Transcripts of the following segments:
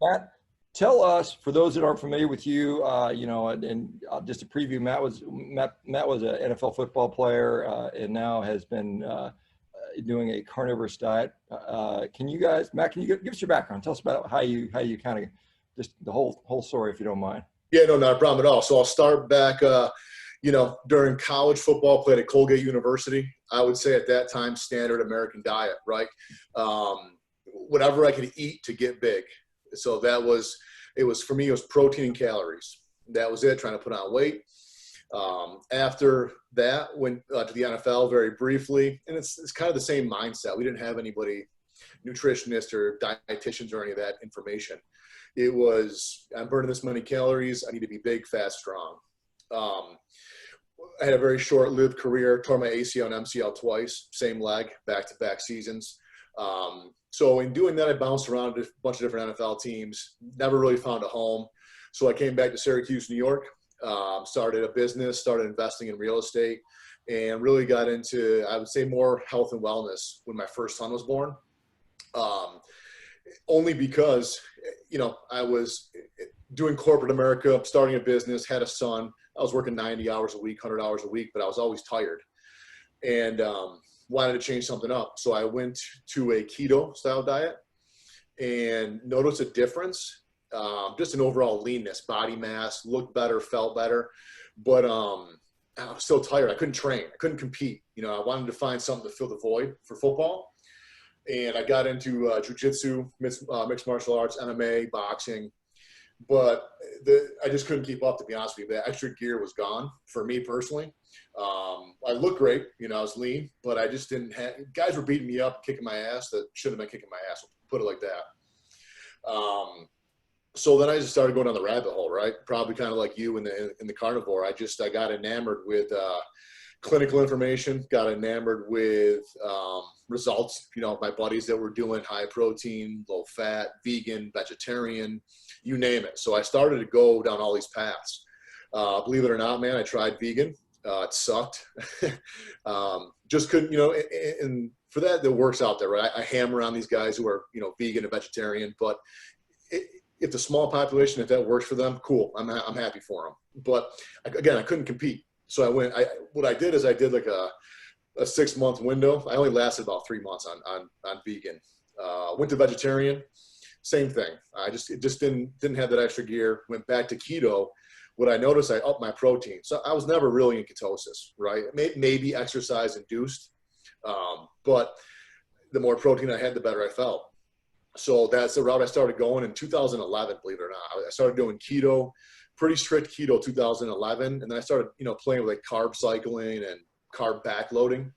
Matt, tell us, for those that aren't familiar with you, and just a preview, Matt was an NFL football player and now has been doing a carnivorous diet. Matt, can you give us your background? Tell us about how you kind of just the whole story, if you don't mind. Yeah, no, not a problem at all. So I'll start back, during college football, played at Colgate University. I would say at that time, standard American diet, right? Whatever I could eat to get big. So for me, it was protein and calories. That was it, trying to put on weight. After that, went to the NFL very briefly, and it's kind of the same mindset. We didn't have anybody, nutritionists or dietitians or any of that information. It was, I'm burning this many calories. I need to be big, fast, strong. I had a very short-lived career, tore my ACL and MCL twice, same leg, back-to-back seasons. So in doing that, I bounced around a bunch of different NFL teams, never really found a home. So I came back to Syracuse, New York, started a business, started investing in real estate, and really got into, I would say, more health and wellness when my first son was born. Only because, I was doing corporate America, starting a business, had a son. I was working 90 hours a week, 100 hours a week, but I was always tired and wanted to change something up. So I went to a keto style diet and noticed a difference, just an overall leanness, body mass, looked better, felt better. But I was so tired. I couldn't train. I couldn't compete. I wanted to find something to fill the void for football. And I got into jiu-jitsu, mixed martial arts, MMA, boxing. But I just couldn't keep up, to be honest with you. The extra gear was gone for me personally. I looked great, I was lean, but I just didn't have, guys were beating me up, kicking my ass that shouldn't have been kicking my ass, put it like that. So then I just started going down the rabbit hole, right? Probably kind of like you in the carnivore. I got enamored with clinical information, got enamored with results, my buddies that were doing high protein, low fat, vegan, vegetarian, you name it. So I started to go down all these paths. Believe it or not, man, I tried vegan. It sucked. Just couldn't, and for that, there works out there, right? I hammer on these guys who are, vegan and vegetarian, but if the small population, if that works for them, cool. I'm happy for them. But again, I couldn't compete. So what I did is I did like a 6-month window. I only lasted about 3 months on vegan. Went to vegetarian, same thing. It just didn't have that extra gear. Went back to keto. What I noticed, I upped my protein. So I was never really in ketosis, right? Maybe exercise induced, but the more protein I had, the better I felt. So that's the route I started going in 2011, believe it or not. I started doing keto, pretty strict keto 2011. And then I started, playing with like carb cycling and carb backloading.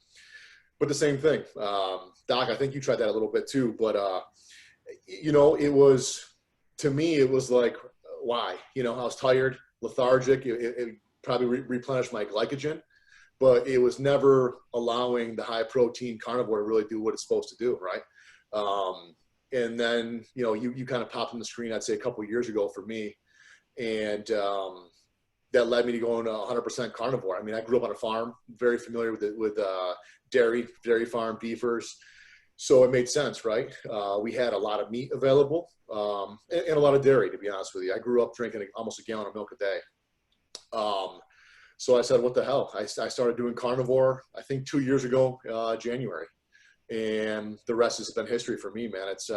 But the same thing. Doc, I think you tried that a little bit too. But, it was, to me, it was like, why? I was tired, lethargic. It probably replenished my glycogen. But it was never allowing the high protein carnivore to really do what it's supposed to do, right? And then, you kind of popped on the screen, I'd say a couple of years ago for me. And that led me to going 100% carnivore. I mean, I grew up on a farm, very familiar with dairy farm, beefers. So it made sense, right? We had a lot of meat available and a lot of dairy, to be honest with you. I grew up drinking almost a gallon of milk a day. So I said, what the hell? I started doing carnivore, I think 2 years ago, January. And the rest has been history for me, man. It's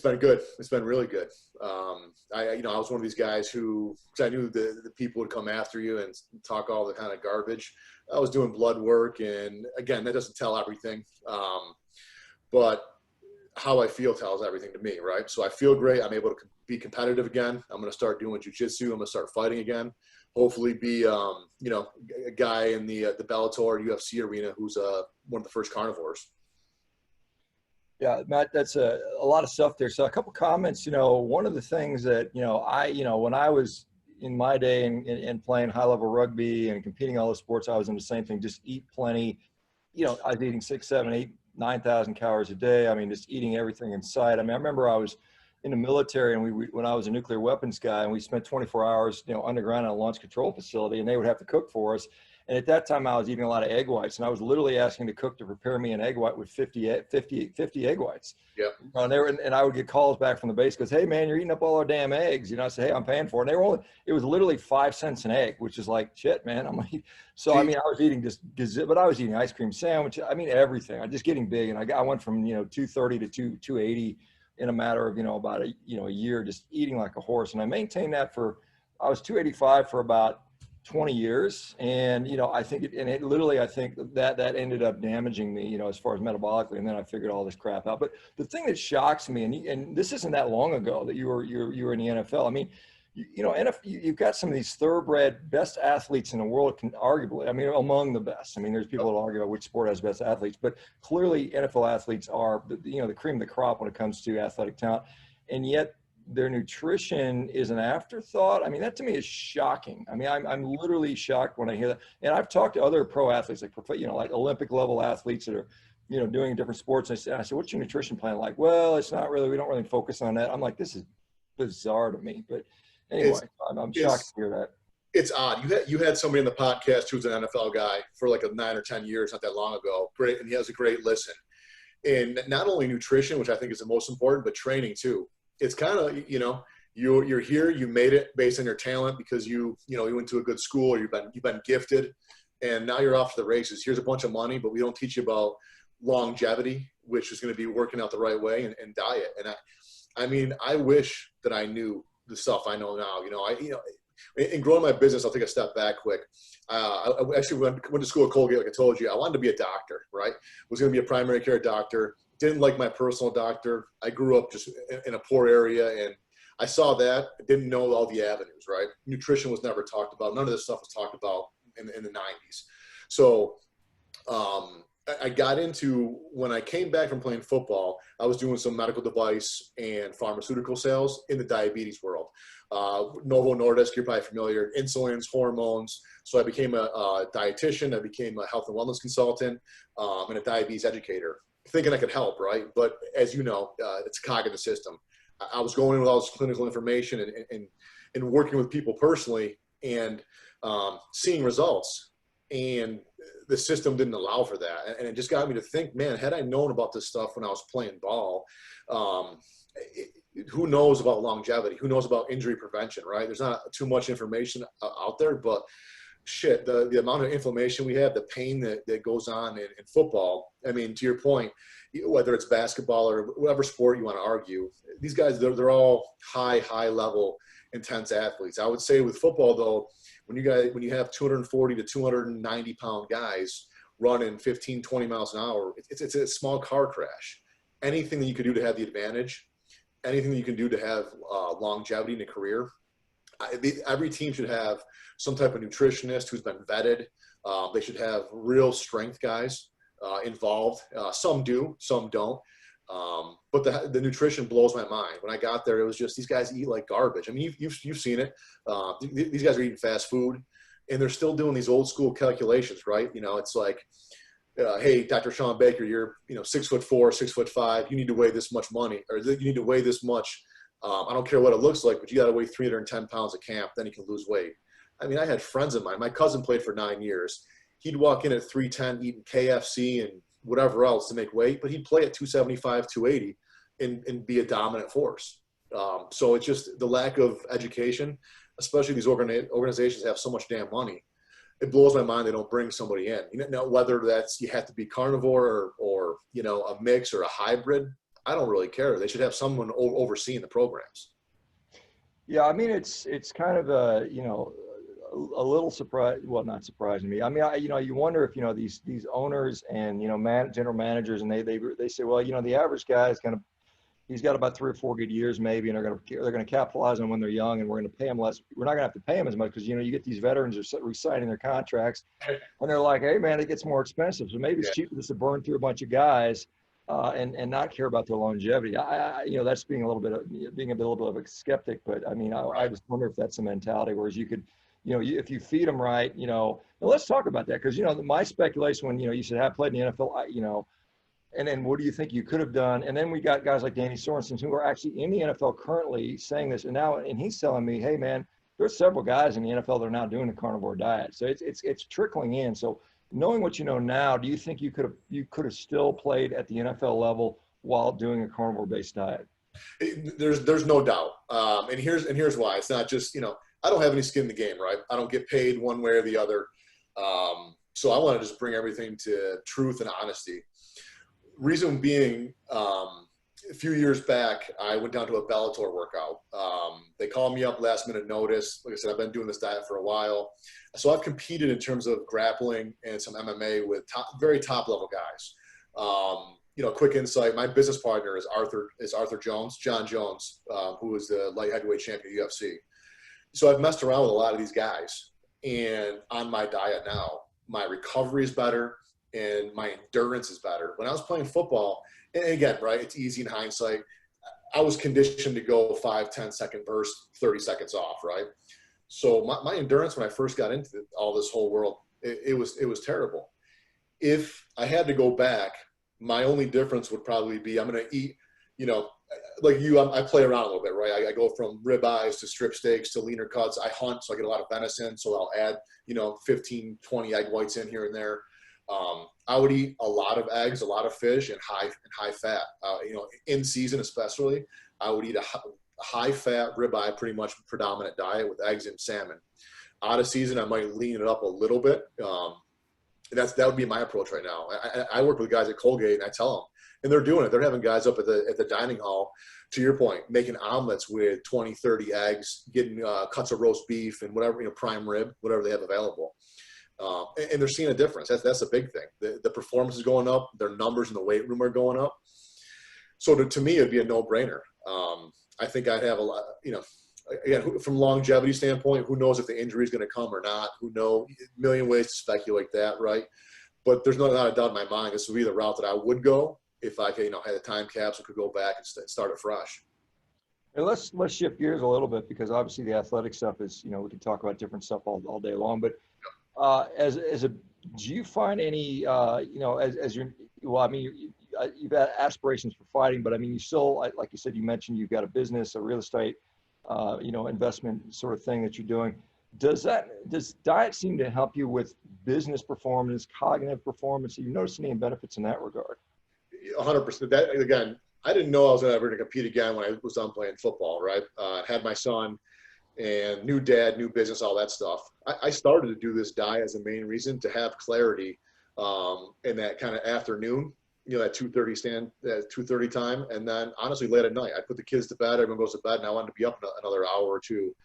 been good. It's been really good. I was one of these guys who, because I knew the people would come after you and talk all the kind of garbage. I was doing blood work, and again, that doesn't tell everything. But how I feel tells everything to me, right? So I feel great. I'm able to be competitive again. I'm going to start doing jiu-jitsu. I'm going to start fighting again. Hopefully be, a guy in the Bellator UFC arena who's one of the first carnivores. Yeah, Matt, that's a lot of stuff there. So a couple comments, one of the things that, when I was in my day and playing high level rugby and competing all the sports, I was in the same thing, just eat plenty. I was eating 6, 7, 8, 9,000 calories a day. I mean, just eating everything in sight. I mean, I remember I was in the military and when I was a nuclear weapons guy and we spent 24 hours, underground in a launch control facility and they would have to cook for us. And at that time I was eating a lot of egg whites, and I was literally asking the cook to prepare me an egg white with 50 egg whites. Yep. And I would get calls back from the base, goes, "Hey man, you're eating up all our damn eggs." I say, "Hey, I'm paying for it." And it was literally 5 cents an egg, which is like shit, man. I'm like, so I mean, I was eating just but I was eating ice cream sandwich. I mean, everything. I'm just getting big, and I went from 230 to 280 in a matter of about a year, just eating like a horse. And I maintained that I was 285 for about 20 years. And, I think it literally, I think that ended up damaging me, as far as metabolically. And then I figured all this crap out. But the thing that shocks me, and this isn't that long ago that you were in the NFL. I mean, you've got some of these thoroughbred best athletes in the world, can arguably, I mean, among the best. I mean, there's people that argue about which sport has best athletes, but clearly NFL athletes are, the cream of the crop when it comes to athletic talent. And yet their nutrition is an afterthought. I mean, that to me is shocking. I mean, I'm literally shocked when I hear that. And I've talked to other pro athletes, like like Olympic level athletes that are, doing different sports. And I said, "What's your nutrition plan like?" "Well, it's not really, we don't really focus on that." I'm like, this is bizarre to me. But anyway, I'm shocked to hear that. It's odd. You had somebody in the podcast who's an NFL guy for like 9 or 10 years, not that long ago. Great, and he has a great listen. And not only nutrition, which I think is the most important, but training too. It's kind of you're here, you made it based on your talent because you went to a good school, or you've been gifted, and now you're off to the races. Here's a bunch of money, but we don't teach you about longevity, which is going to be working out the right way, and diet. And I mean, I wish that I knew the stuff I know now. In growing my business, I'll take a step back quick. I actually went to school at Colgate, like I told you. I wanted to be a doctor, right? Was going to be a primary care doctor. Didn't like my personal doctor. I grew up just in a poor area, and I saw that. I didn't know all the avenues, right? Nutrition was never talked about. None of this stuff was talked about in the 90s. So I got into, when I came back from playing football, I was doing some medical device and pharmaceutical sales in the diabetes world. Novo Nordisk, you're probably familiar, insulins, hormones. So I became a dietitian. I became a health and wellness consultant, and a diabetes educator, thinking I could help, right? But as you know, it's a cog in the system. I was going in with all this clinical information and working with people personally, and seeing results. And the system didn't allow for that. And it just got me to think, man, had I known about this stuff when I was playing ball, who knows about longevity? Who knows about injury prevention, right? There's not too much information out there, but shit, the amount of inflammation we have, the pain that goes on in football. I mean, to your point, whether it's basketball or whatever sport you want to argue, these guys, they're all high level, intense athletes. I would say with football though, when you have 240 to 290 pound guys running 15, 20 miles an hour, it's a small car crash. Anything that you can do to have the advantage, anything that you can do to have longevity in a career, every team should have some type of nutritionist who's been vetted. They should have real strength guys involved. Some do, some don't. But the nutrition blows my mind. When I got there, it was just, these guys eat like garbage. I mean, you've seen it. These guys are eating fast food, and they're still doing these old school calculations, right? It's like, hey, Dr. Sean Baker, you're 6'4", 6'5". You need to weigh this much money, or you need to weigh this much. I don't care what it looks like, but you got to weigh 310 pounds at camp. Then you can lose weight. I mean, I had friends of mine. My cousin played for 9 years. He'd walk in at 310, eating KFC and whatever else to make weight, but he'd play at 275, 280 and be a dominant force. So it's just the lack of education, especially these organizations have so much damn money. It blows my mind they don't bring somebody in. Now, whether that's you have to be carnivore or a mix or a hybrid, I don't really care. They should have someone overseeing the programs. Yeah, I mean, it's kind of a little surprise. Well, not surprising to me. I mean, you wonder if these owners and general managers, and they say, well, the average guy is he's got about 3 or 4 good years maybe, and they're going to capitalize on when they're young, and we're going to pay them less. We're not going to have to pay them as much because you get these veterans are re-signing their contracts, and they're like, hey man, it gets more expensive, so maybe it's cheaper just to burn through a bunch of guys and not care about their longevity. That's being a little bit of a skeptic, but I mean, I just wonder if that's the mentality. Whereas you could, if you feed them right, now let's talk about that, because my speculation when you said have played in the NFL, and then what do you think you could have done? And then we got guys like Danny Sorensen who are actually in the NFL currently saying this, and he's telling me, hey man, there's several guys in the NFL that are now doing the carnivore diet. So it's trickling in. So knowing what you know now, do you think you could have still played at the NFL level while doing a carnivore based diet? There's no doubt. And here's why. It's not just, I don't have any skin in the game, right? I don't get paid one way or the other. So I want to just bring everything to truth and honesty. Reason being, a few years back, I went down to a Bellator workout. They called me up last minute notice. Like I said, I've been doing this diet for a while. So I've competed in terms of grappling and some MMA with very top level guys. Quick insight, my business partner is Arthur Jones, John Jones, who is the light heavyweight champion of UFC. So I've messed around with a lot of these guys, and on my diet now, my recovery is better and my endurance is better. When I was playing football, and again, right, it's easy in hindsight, I was conditioned to go 5-10 second burst, 30 seconds off, right? So my endurance when I first got into all this whole world, it was terrible. If I had to go back, my only difference would probably be I'm going to eat, like you, I play around a little bit, right? I go from ribeyes to strip steaks to leaner cuts. I hunt, so I get a lot of venison. So I'll add, 15, 20 egg whites in here and there. I would eat a lot of eggs, a lot of fish, and high fat. In season especially, I would eat a high fat ribeye, pretty much predominant diet with eggs and salmon. Out of season, I might lean it up a little bit. That would be my approach right now. I work with guys at Colgate, and I tell them, and they're doing it. They're having guys up at the dining hall, to your point, making omelets with 20, 30 eggs, getting cuts of roast beef and whatever, prime rib, whatever they have available. And they're seeing a difference. That's a big thing. The performance is going up. Their numbers in the weight room are going up. So to me, it'd be a no-brainer. I think I'd have a lot, again, from longevity standpoint, who knows if the injury is going to come or not? Who knows? A million ways to speculate that, right? But there's not a doubt in my mind this would be the route that I would go if I could, had a time capsule, could go back and start it fresh. And let's shift gears a little bit, because obviously the athletic stuff is, we can talk about different stuff all day long. But do you find any, as you're, well, I mean, you've had aspirations for fighting, but I mean, you still, like you said, you mentioned you've got a business, a real estate, investment sort of thing that you're doing. Does diet seem to help you with business performance, cognitive performance? Have you noticed any benefits in that regard? 100%. That, again, I didn't know I was ever going to compete again when I was done playing football, right? Had my son and new dad, new business, all that stuff. I started to do this diet as a main reason to have clarity in that kind of afternoon, that 2:30 time. And then honestly, late at night, I put the kids to bed, everyone goes to bed, and I wanted to be up another hour or two.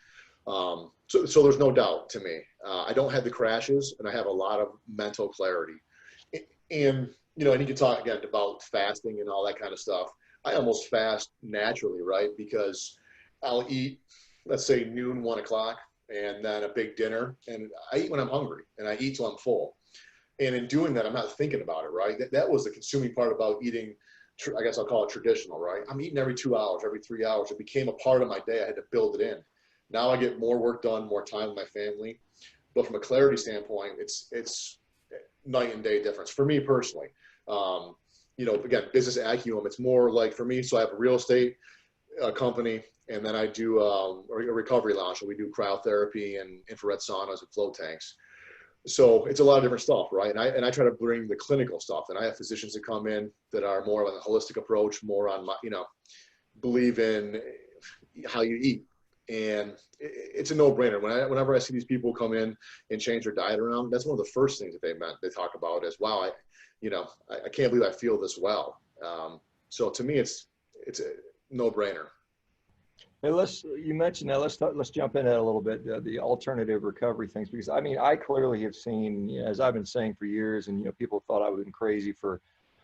So there's no doubt to me. I don't have the crashes, and I have a lot of mental clarity. And, I need to talk again about fasting and all that kind of stuff. I almost fast naturally, right? Because I'll eat, let's say noon, 1 o'clock, and then a big dinner. And I eat when I'm hungry, and I eat till I'm full. And in doing that, I'm not thinking about it, right? That was the consuming part about eating, I guess I'll call it traditional, right? I'm eating every 2 hours, every 3 hours. It became a part of my day. I had to build it in. Now I get more work done, more time with my family. But from a clarity standpoint, it's night and day difference for me personally. Again, business acumen, it's more like for me, so I have a real estate company, and then I do a recovery lounge. So we do cryotherapy and infrared saunas and float tanks. So it's a lot of different stuff, right? And I try to bring the clinical stuff. And I have physicians that come in that are more of a holistic approach, more on, believe in how you eat. And it's a no-brainer. Whenever I see these people come in and change their diet around, that's one of the first things that they talk about is, wow, I can't believe I feel this well. So to me, it's a no-brainer. Hey, you mentioned that. Let's jump into that a little bit, the alternative recovery things, because I mean, I clearly have seen, as I've been saying for years, and people thought I was crazy for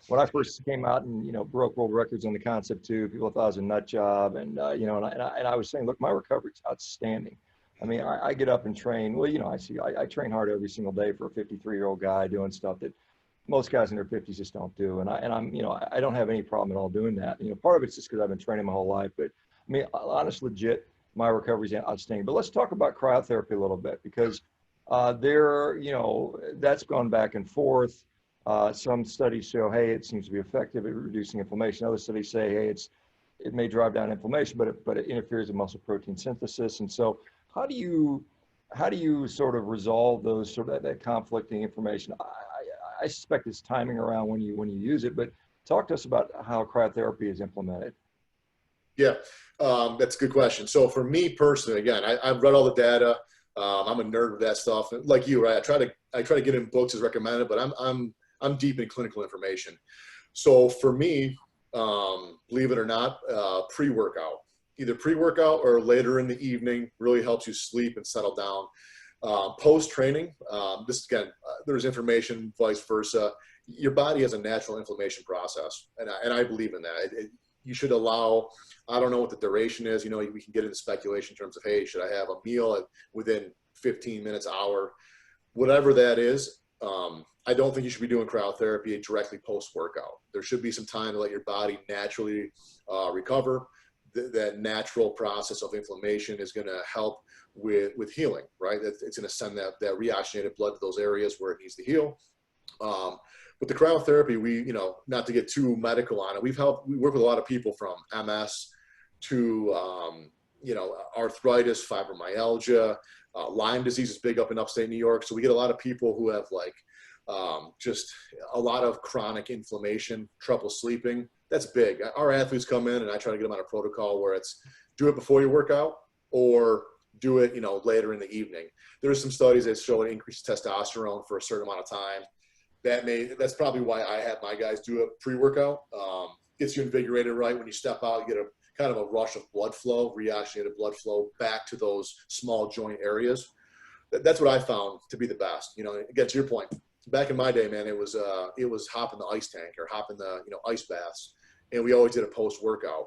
when I first came out and broke world records on the concept too. People thought I was a nut job, and and I was saying, look, my recovery is outstanding. I mean, I get up and train. Well, I train hard every single day for a 53-year-old guy doing stuff that most guys in their 50s just don't do, and I'm I don't have any problem at all doing that. Part of it's just because I've been training my whole life, but I mean, honest, legit, my recovery is outstanding. But let's talk about cryotherapy a little bit, because that's gone back and forth. Some studies show, hey, it seems to be effective at reducing inflammation. Other studies say, hey, it may drive down inflammation, but it interferes with muscle protein synthesis. And so how do you sort of resolve those sort of that conflicting information? I suspect it's timing around when you use it, but talk to us about how cryotherapy is implemented. Yeah, that's a good question. So for me personally, again, I've read all the data. I'm a nerd with that stuff, like you, right? I try to get in books as recommended, but I'm deep in clinical information. So for me, believe it or not, pre-workout, either pre-workout or later in the evening, really helps you sleep and settle down. Post-training, this again, there's information, vice versa. Your body has a natural inflammation process, and I believe in that. You should allow, I don't know what the duration is, you know, we can get into speculation in terms of, hey, should I have a meal within 15 minutes, hour, whatever that is. I don't think you should be doing cryotherapy directly post-workout. There should be some time to let your body naturally recover. That natural process of inflammation is going to help with healing, right? It's going to send that reoxygenated blood to those areas where it needs to heal. With the cryotherapy, we, you know, not to get too medical on it, we work with a lot of people from MS to, you know, arthritis, fibromyalgia, Lyme disease is big up in upstate New York. So we get a lot of people who have like just a lot of chronic inflammation, trouble sleeping. That's big. Our athletes come in and I try to get them on a protocol where it's do it before you work out or do it, you know, later in the evening. There's some studies that show an increased testosterone for a certain amount of time. That's probably why I have my guys do it pre-workout. Gets you invigorated right when you step out, you get a kind of a rush of blood flow, reoxygenated blood flow back to those small joint areas. That's what I found to be the best. You know, again, to your point, back in my day, man, it was hop in the ice tank or hop in the, you know, ice baths. And we always did a post-workout.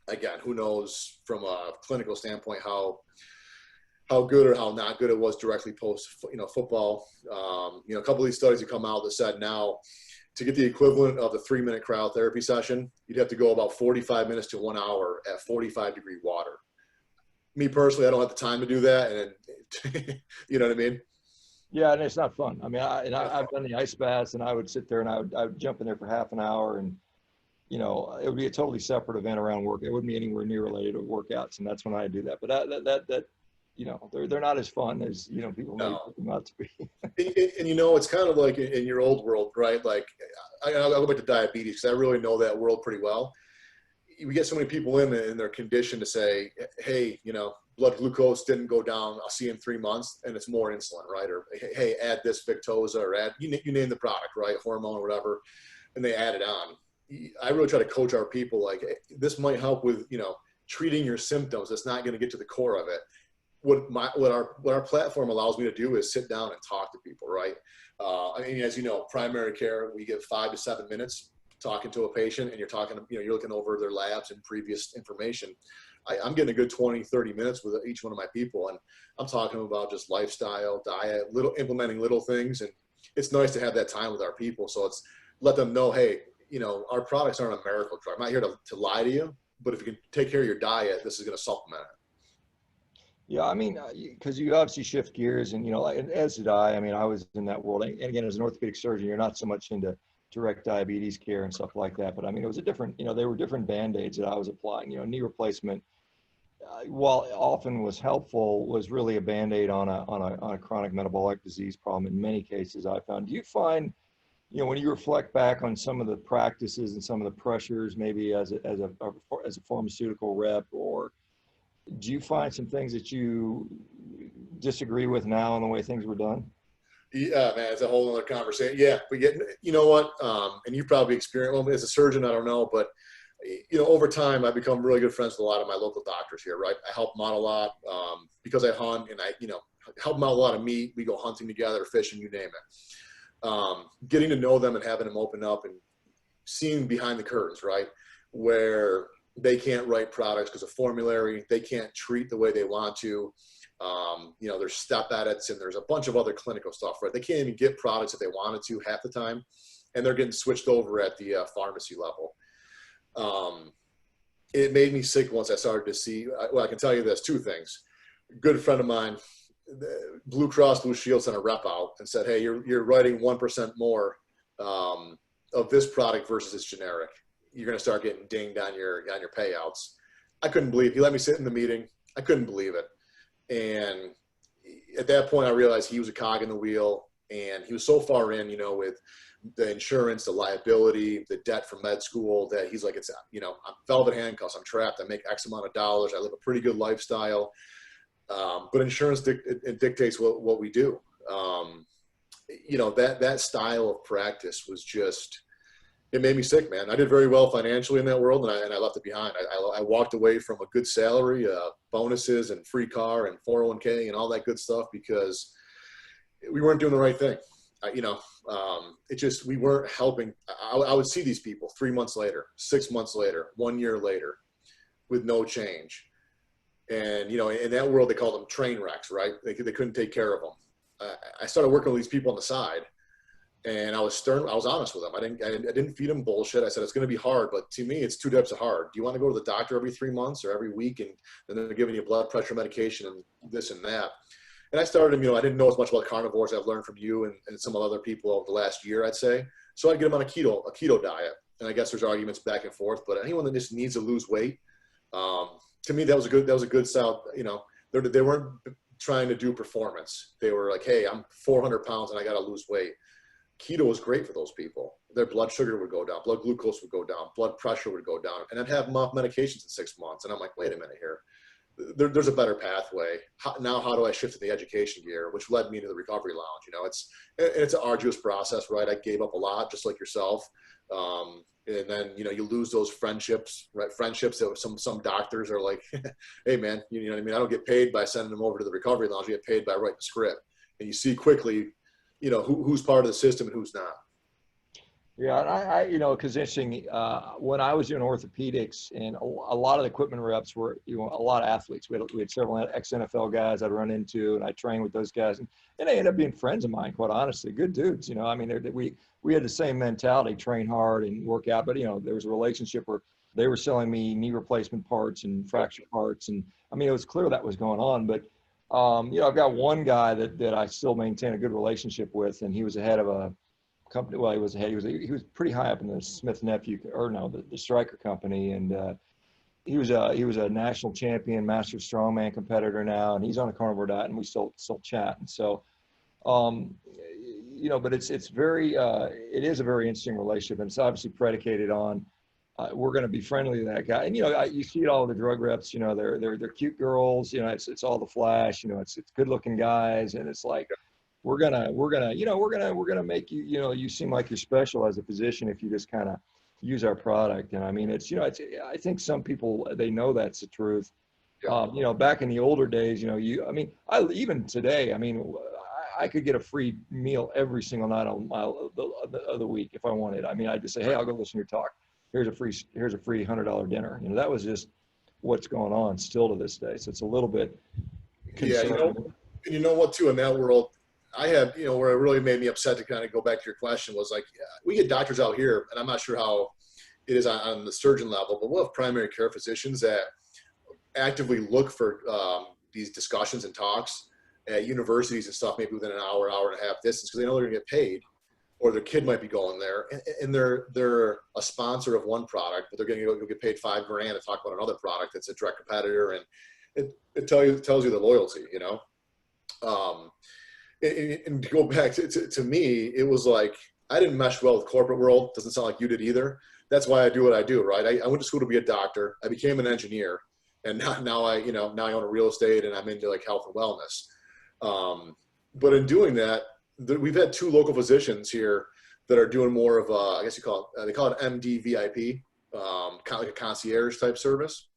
Again, who knows from a clinical standpoint how good or how not good it was directly post, you know, football. You know, a couple of these studies have come out that said now to get the equivalent of the 3-minute cryotherapy session, you'd have to go about 45 minutes to 1 hour at 45-degree water. Me personally, I don't have the time to do that. And you know what I mean? Yeah, and it's not fun. I mean, I've done the ice baths, and I would sit there and I would jump in there for half an hour, and you know, it would be a totally separate event around work. It wouldn't be anywhere near related to workouts, and that's when I do that. But that you know, they're not as fun as, you know, people may put them out to be. And you know, it's kind of like in your old world, right? Like I'll go back to diabetes because I really know that world pretty well. We get so many people in and they're conditioned to say, hey, you know, blood glucose didn't go down. I'll see you in 3 months, and it's more insulin, right? Or hey, add this Victoza or add, you name the product, right? Hormone or whatever, and they add it on. I really try to coach our people like this might help with, you know, treating your symptoms. It's not going to get to the core of it. What our platform allows me to do is sit down and talk to people, right? I mean, as you know, primary care, we give 5 to 7 minutes talking to a patient, and you're talking, you know, you're looking over their labs and previous information. I'm getting a good 20, 30 minutes with each one of my people, and I'm talking about just lifestyle, diet, implementing little things, and it's nice to have that time with our people. So it's let them know, hey, you know, our products aren't a miracle drug. I'm not here to lie to you, but if you can take care of your diet, this is going to supplement it. Yeah, I mean, because you obviously shift gears, and you know, like, as did I. I mean, I was in that world, and again, as an orthopedic surgeon, you're not so much into direct diabetes care and stuff like that. But I mean, it was a different, you know, they were different band-aids that I was applying. You know, knee replacement, while often was helpful, was really a band-aid on a chronic metabolic disease problem in many cases, I found. Do you find, you know, when you reflect back on some of the practices and some of the pressures, maybe as a pharmaceutical rep, or do you find some things that you disagree with now in the way things were done? Yeah, man, it's a whole other conversation. Yeah, we get, you know what, and you probably experienced, well, as a surgeon, I don't know, but you know, over time, I've become really good friends with a lot of my local doctors here, right? I help them out a lot because I hunt, and I, you know, help them out a lot of meat. We go hunting together, fishing, you name it. Getting to know them and having them open up and seeing behind the curtains, right? Where they can't write products because of formulary, they can't treat the way they want to. You know, there's step edits and there's a bunch of other clinical stuff, right? They can't even get products if they wanted to half the time, and they're getting switched over at the pharmacy level. It made me sick once I started to see, well, I can tell you this, 2 things. A good friend of mine, Blue Cross Blue Shield sent a rep out and said, hey, you're writing 1% more of this product versus its generic. You're going to start getting dinged on your payouts. I couldn't believe, he let me sit in the meeting. I couldn't believe it. And at that point, I realized he was a cog in the wheel, and he was so far in, you know, with the insurance, the liability, the debt from med school, that he's like, it's, you know, I'm velvet handcuffs, I'm trapped, I make X amount of dollars, I live a pretty good lifestyle. But insurance it dictates what we do. You know, that style of practice was just, it made me sick, man. I did very well financially in that world, and I left it behind. I walked away from a good salary, bonuses and free car and 401k and all that good stuff, because we weren't doing the right thing. You know, it just, we weren't helping. I would see these people 3 months later, 6 months later, 1 year later, with no change. And, you know, in that world, they call them train wrecks, right? They couldn't take care of them. I started working with these people on the side, and I was stern. I was honest with them. I didn't feed them bullshit. I said, it's going to be hard, but to me, it's 2 types of hard. Do you want to go to the doctor every 3 months or every week, and then they're giving you blood pressure medication and this and that? And I started, you know, I didn't know as much about carnivores. I've learned from you and some other people over the last year, I'd say. So I'd get them on a keto diet. And I guess there's arguments back and forth, but anyone that just needs to lose weight, to me, that was a good style. You know, they weren't trying to do performance. They were like, hey, I'm 400 pounds and I got to lose weight. Keto was great for those people. Their blood sugar would go down, blood glucose would go down, blood pressure would go down, and I'd have them off medications in 6 months. And I'm like, wait a minute here. There's a better pathway. Now, how do I shift to the education gear, which led me to the recovery lounge? You know, it's an arduous process, right? I gave up a lot, just like yourself. And then, you know, you lose those friendships, right? Friendships that some doctors are like, hey man, you know what I mean? I don't get paid by sending them over to the recovery lounge. You get paid by writing the script. And you see quickly, you know, who's part of the system and who's not. Yeah, and I you know, because interesting, when I was doing orthopedics, and a lot of the equipment reps were, you know, a lot of athletes. We had several ex-NFL guys I'd run into, and I trained with those guys, and they ended up being friends of mine, quite honestly. Good dudes, you know. I mean, we had the same mentality, train hard and work out, but, you know, there was a relationship where they were selling me knee replacement parts and fracture parts, and I mean, it was clear that was going on. But you know, I've got one guy that I still maintain a good relationship with, and he was the head of a company. Well, he was pretty high up in the Smith Nephew, or no, the Stryker company, and he was a national champion, master strongman competitor now, and he's on a carnivore diet, and we still chat. And so, you know, but it is a very interesting relationship, and it's obviously predicated on we're going to be friendly to that guy. And, you know, you see it all the drug reps, you know, they're cute girls, you know, it's all the flash, you know, it's good looking guys, and it's like, we're gonna make you, you know, you seem like you're special as a physician if you just kind of use our product. And I mean, it's, you know, I think some people, they know that's the truth. Yeah. You know, back in the older days, you know, even today, I mean, I could get a free meal every single night of the week if I wanted. I mean, I'd just say, hey, I'll go listen to your talk. Here's a free $100 dinner. You know, that was just what's going on still to this day. So it's a little bit concerning. Yeah, you know what, too, in that world, I have, you know, where it really made me upset, to kind of go back to your question, was like, we get doctors out here, and I'm not sure how it is on the surgeon level, but we'll have primary care physicians that actively look for these discussions and talks at universities and stuff, maybe within an hour and a half distance, because they know they're gonna get paid, or their kid might be going there, and they're a sponsor of one product, but they're gonna go get paid $5 grand to talk about another product that's a direct competitor, and it tells you the loyalty, you know. And to go back to me, it was like, I didn't mesh well with corporate world. Doesn't sound like you did either. That's why I do what I do, right? I went to school to be a doctor. I became an engineer, and now I own a real estate, and I'm into like health and wellness. But in doing that, we've had 2 local physicians here that are doing more of I guess they call it MD VIP, kind of like a concierge type service.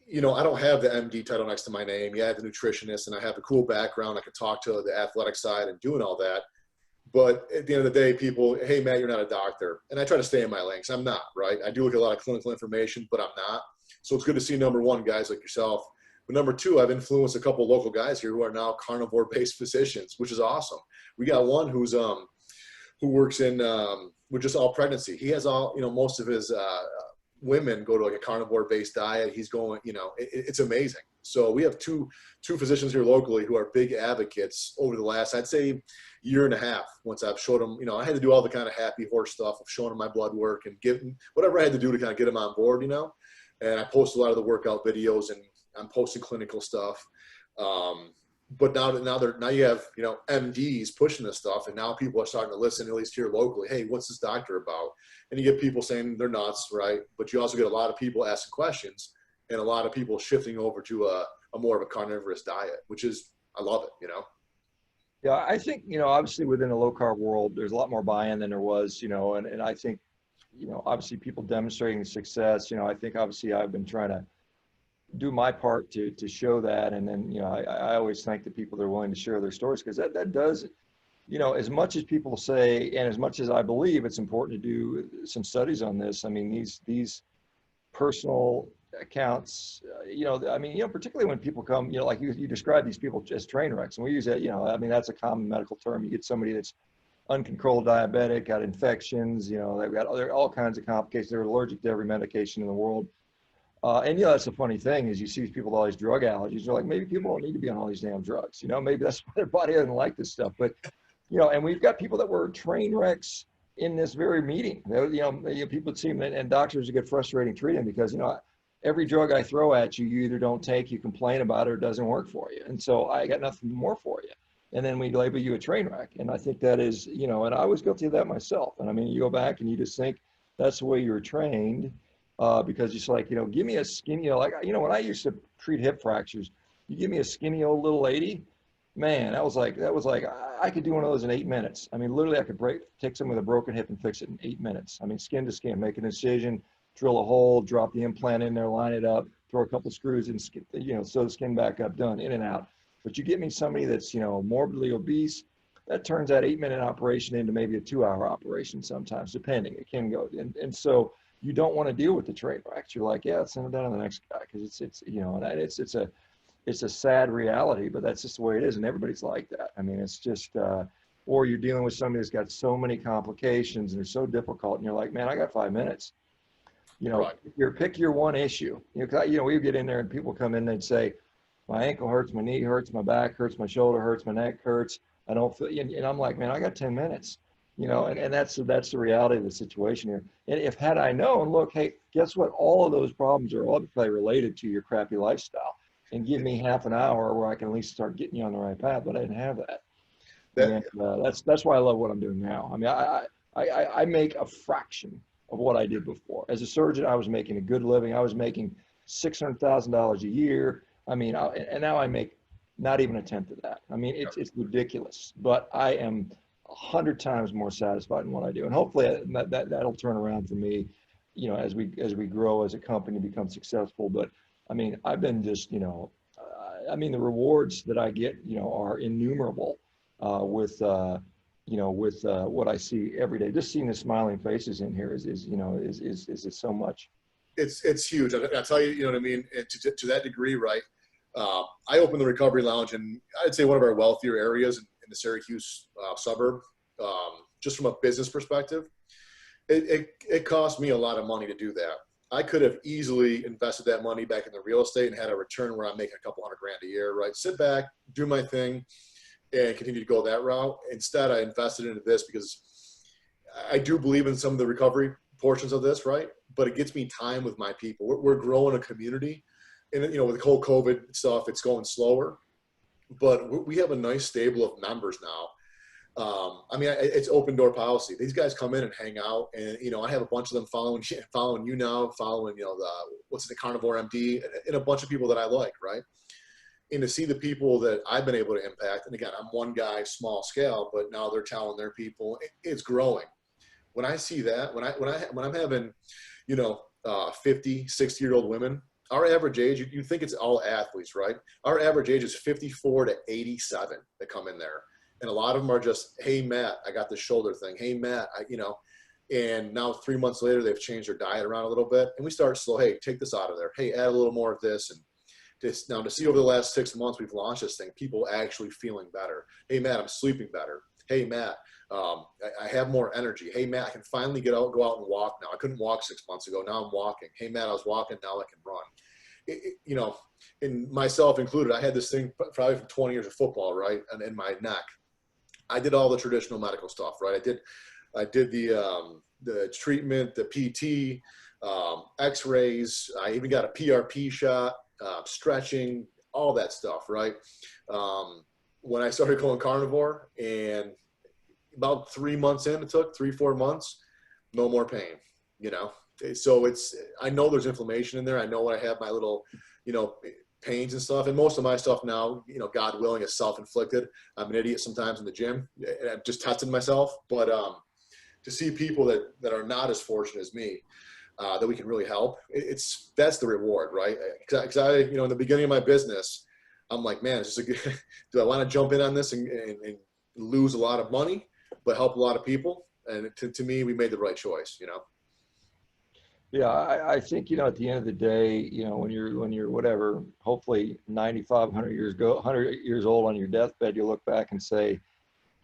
You know, I don't have the MD title next to my name. Yeah, I have the nutritionist, and I have a cool background. I can talk to the athletic side and doing all that. But at the end of the day, people, hey, Matt, you're not a doctor. And I try to stay in my lane, because I'm not, right? I do look at a lot of clinical information, but I'm not. So it's good to see, number one, guys like yourself. But number two, I've influenced a couple of local guys here who are now carnivore-based physicians, which is awesome. We got one who works in with just all pregnancy. He has all, you know, most of his women go to like a carnivore-based diet. He's going, you know, it's amazing. So we have two physicians here locally who are big advocates over the last, I'd say, year and a half. Once I've showed them, you know, I had to do all the kind of happy horse stuff of showing them my blood work and giving whatever I had to do to kind of get them on board, you know. And I post a lot of the workout videos, and I'm posting clinical stuff. But now you have, you know, MDs pushing this stuff, and now people are starting to listen, at least here locally. Hey, what's this doctor about? And you get people saying they're nuts, right? But you also get a lot of people asking questions, and a lot of people shifting over to a more of a carnivorous diet, which is, I love it, you know. Yeah, I think, you know, obviously within the low carb world, there's a lot more buy-in than there was, you know, and I think, you know, obviously people demonstrating success, you know, I think obviously I've been trying to do my part to show that. And then, you know, I always thank the people that are willing to share their stories, because that does, you know, as much as people say, and as much as I believe it's important to do some studies on this. I mean, these personal accounts, you know, I mean, you know, particularly when people come, you know, like you describe these people as train wrecks, and we use that, you know, I mean, that's a common medical term. You get somebody that's uncontrolled diabetic, got infections, you know, they've got all kinds of complications. They're allergic to every medication in the world. And you know, that's the funny thing is you see people with all these drug allergies. You're like, maybe people don't need to be on all these damn drugs. You know, maybe that's why their body doesn't like this stuff. But, you know, and we've got people that were train wrecks in this very meeting. You know, people seem, and doctors get frustrating treating because, you know, every drug I throw at you, you either don't take, you complain about it, or it doesn't work for you. And so I got nothing more for you. And then we label you a train wreck. And I think that is, you know, and I was guilty of that myself. And I mean, you go back and you just think that's the way you were trained, because it's like, you know, give me a skinny, you know, like, you know, when I used to treat hip fractures, you give me a skinny old little lady, man, I could do one of those in 8 minutes. I mean, literally I could take someone with a broken hip and fix it in 8 minutes. I mean, skin to skin, make an incision, drill a hole, drop the implant in there, line it up, throw a couple screws and, you know, sew the skin back up, done, in and out. But you get me somebody that's, you know, morbidly obese, that turns that 8 minute operation into maybe a 2 hour operation sometimes, depending. It can go. And so you don't want to deal with the train wrecks. You're like, yeah, let's send it down to the next guy, because it's you know, and it's a sad reality, but that's just the way it is, and everybody's like that. I mean, it's just, or you're dealing with somebody that's got so many complications and they're so difficult, and you're like, man, I got 5 minutes. You know, Right. pick your one issue. You know, you know, we get in there and people come in and they'd say, my ankle hurts, my knee hurts, my back hurts, my shoulder hurts, my neck hurts. I don't feel, and I'm like, man, I got 10 minutes. You know, and that's the reality of the situation here. And if had I known, look, hey, guess what? All of those problems are ultimately related to your crappy lifestyle. And give me half an hour where I can at least start getting you on the right path. But I didn't have that, That and that's why I love what I'm doing now. I mean, I make a fraction of what I did before. As a surgeon, I was making a good living. I was making $600,000 a year. I mean, and now I make not even a tenth of that. I mean, it's ridiculous. But I am 100 times more satisfied in what I do, and hopefully that'll turn around for me. You know, as we grow as a company, become successful. But I mean, I've been just, you know, I mean, the rewards that I get, you know, are innumerable, with, you know, with what I see every day. Just seeing the smiling faces in here is you know, is so much. it's huge. I tell you, you know what I mean? And to that degree, right? I opened the recovery lounge in, I'd say, one of our wealthier areas in the Syracuse suburb. Just from a business perspective, it cost me a lot of money to do that. I could have easily invested that money back in the real estate and had a return where I'm making a couple $100,000 a year, right? Sit back, do my thing, and continue to go that route. Instead, I invested into this because I do believe in some of the recovery portions of this, right? But it gets me time with my people. We're growing a community, and you know, with the whole COVID stuff, it's going slower. But we have a nice stable of members now. I mean, it's open door policy. These guys come in and hang out, and you know, I have a bunch of them following you now, following, you know, what's the Carnivore MD, and a bunch of people that I like, right? And to see the people that I've been able to impact, and again, I'm one guy, small scale, but now they're telling their people, it's growing. When I see that, when I'm having, you know, 50, 60-year-old women, our average age, you think it's all athletes, right? Our average age is 54 to 87 that come in there. And a lot of them are just, hey, Matt, I got this shoulder thing. Hey, Matt, you know, and now 3 months later, they've changed their diet around a little bit. And we start slow. Hey, take this out of there. Hey, add a little more of this. And just now to see over the last 6 months, we've launched this thing, people actually feeling better. Hey, Matt, I'm sleeping better. Hey, Matt, I have more energy. Hey, Matt, I can finally go out and walk now. I couldn't walk 6 months ago. Now I'm walking. Hey, Matt, I was walking. Now I can run. You know, and myself included, I had this thing probably from 20 years of football, right? And in my neck, I did all the traditional medical stuff, right? I did the treatment, the PT, X-rays. I even got a PRP shot, stretching, all that stuff, right? When I started going carnivore, and about 3 months in, it took 3-4 months, no more pain, you know? So I know there's inflammation in there. I know when I have my little, you know, pains and stuff, and most of my stuff now, you know, God willing, is self-inflicted. I'm an idiot sometimes in the gym, and I've just tested myself, but to see people that are not as fortunate as me, that we can really help, that's the reward, right? Because I, you know, in the beginning of my business, I'm like, man, is this a good, do I want to jump in on this and lose a lot of money, but help a lot of people? And to me, we made the right choice, you know? Yeah, I think, you know, at the end of the day, you know, when you're whatever, hopefully 95, 100 years old on your deathbed, you look back and say,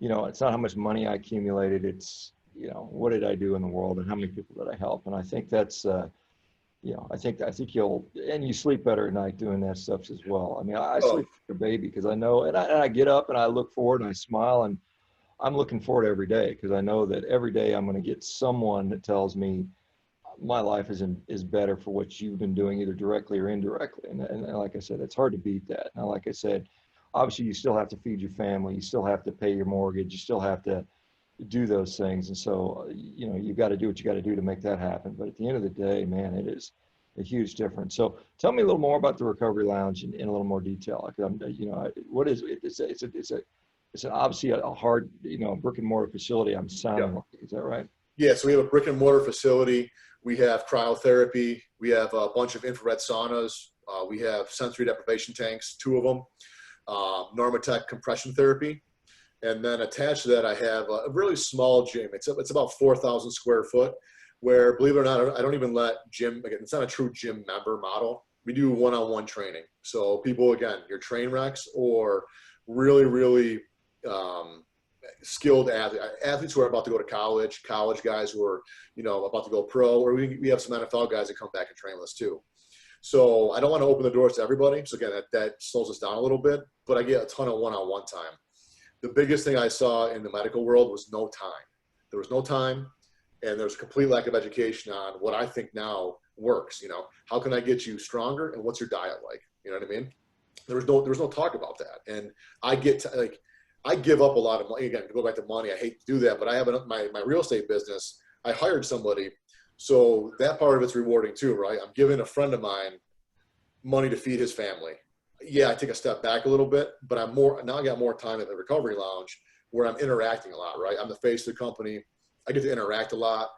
you know, it's not how much money I accumulated. It's, you know, what did I do in the world and how many people did I help? And I think that's, you know, I think and you sleep better at night doing that stuff as well. I mean, I Oh, sleep like a baby because I know, and I get up and I look forward and I smile, and I'm looking forward every day because I know that every day I'm going to get someone that tells me my life is better for what you've been doing, either directly or indirectly. And like I said, it's hard to beat that. Now, like I said, obviously you still have to feed your family, you still have to pay your mortgage, you still have to do those things. And so, you know, you've got to do what you got to do to make that happen. But at the end of the day, man, it is a huge difference. So tell me a little more about the Recovery Lounge in a little more detail. Like, you know, what is it? It's obviously a hard, you know, brick and mortar facility. I'm yeah. sounding like, is that right? Yeah, so we have a brick and mortar facility. We have cryotherapy. We have a bunch of infrared saunas. We have sensory deprivation tanks, 2 of them. Normatec compression therapy. And then attached to that, I have a really small gym. It's about 4,000 square foot, where, believe it or not, I don't even let gym, again, it's not a true gym member model. We do one-on-one training. So people, again, your train wrecks or really, really skilled athletes who are about to go to college guys who are, you know, about to go pro, or we have some NFL guys that come back and train with us too. So I don't want to open the doors to everybody. So again, that slows us down a little bit, but I get a ton of one-on-one time. The biggest thing I saw in the medical world was no time. There was no time, and there's a complete lack of education on what I think now works. You know, how can I get you stronger, and what's your diet like? You know what I mean? There was no talk about that, and I give up a lot of money. Again, to go back to money, I hate to do that, but I have my real estate business. I hired somebody, so that part of it's rewarding too, right? I'm giving a friend of mine money to feed his family. Yeah, I take a step back a little bit, but now I got more time at the Recovery Lounge where I'm interacting a lot, right? I'm the face of the company. I get to interact a lot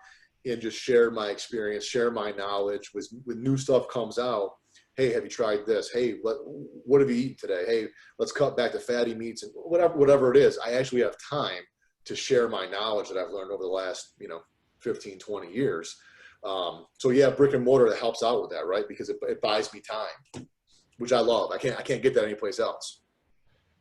and just share my experience, share my knowledge. When new stuff comes out, hey, have you tried this? Hey, what have you eaten today? Hey, let's cut back to fatty meats, and whatever it is. I actually have time to share my knowledge that I've learned over the last, you know, 15, 20 years. So yeah, brick and mortar, that helps out with that, right? Because it buys me time, which I love. I can't get that anyplace else.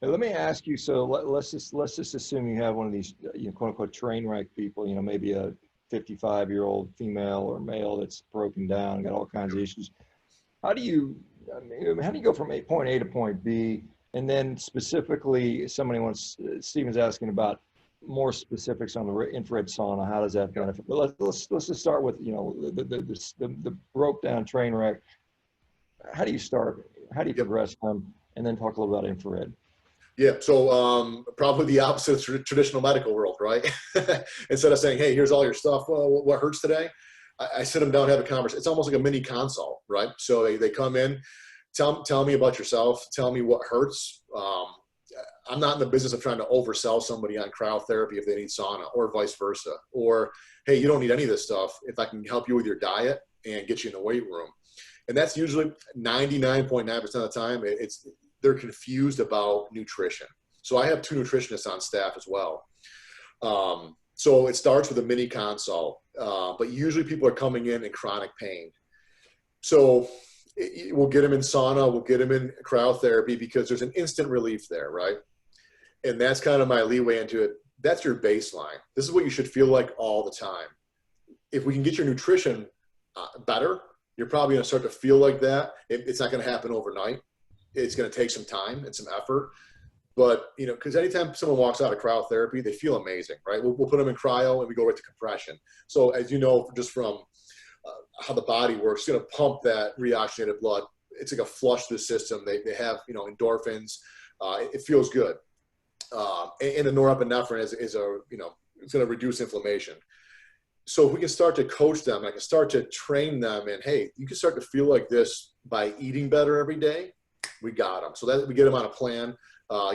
Hey, let me ask you. So let's just assume you have one of these, you know, quote unquote train wreck people. You know, maybe a 55-year-old female or male that's broken down, got all kinds of issues. How do you, I mean, how do you go from point A to point B? And then specifically, somebody wants, Steven's asking about more specifics on the infrared sauna. How does that benefit? But let's just start with, you know, the broke down train wreck. How do you start? How do you Yep. progress them? And then talk a little about infrared. Yeah, so probably the opposite of traditional medical world, right? Instead of saying, hey, here's all your stuff, well, what hurts today? I sit them down, have a conversation. It's almost like a mini consult, right? So they come in, tell me about yourself, tell me what hurts. I'm not in the business of trying to oversell somebody on cryotherapy if they need sauna, or vice versa. Or, hey, you don't need any of this stuff if I can help you with your diet and get you in the weight room. And that's usually 99.9% of the time, they're confused about nutrition. So I have 2 nutritionists on staff as well. So it starts with a mini consult, but usually people are coming in chronic pain. So we'll get them in sauna, we'll get them in cryotherapy because there's an instant relief there, right? And that's kind of my leeway into it. That's your baseline. This is what you should feel like all the time. If we can get your nutrition better, you're probably going to start to feel like that. It's not going to happen overnight. It's going to take some time and some effort. But, you know, because anytime someone walks out of cryotherapy, they feel amazing, right? We'll put them in cryo and we go right to compression. So as you know, just from how the body works, it's going to pump that reoxygenated blood it's like a flush to the system. They have, you know, endorphins. It feels good. And the norepinephrine is a, you know, it's going to reduce inflammation. So if we can start to coach them, I can start to train them, and hey, you can start to feel like this by eating better every day. We got them. So that we get them on a plan.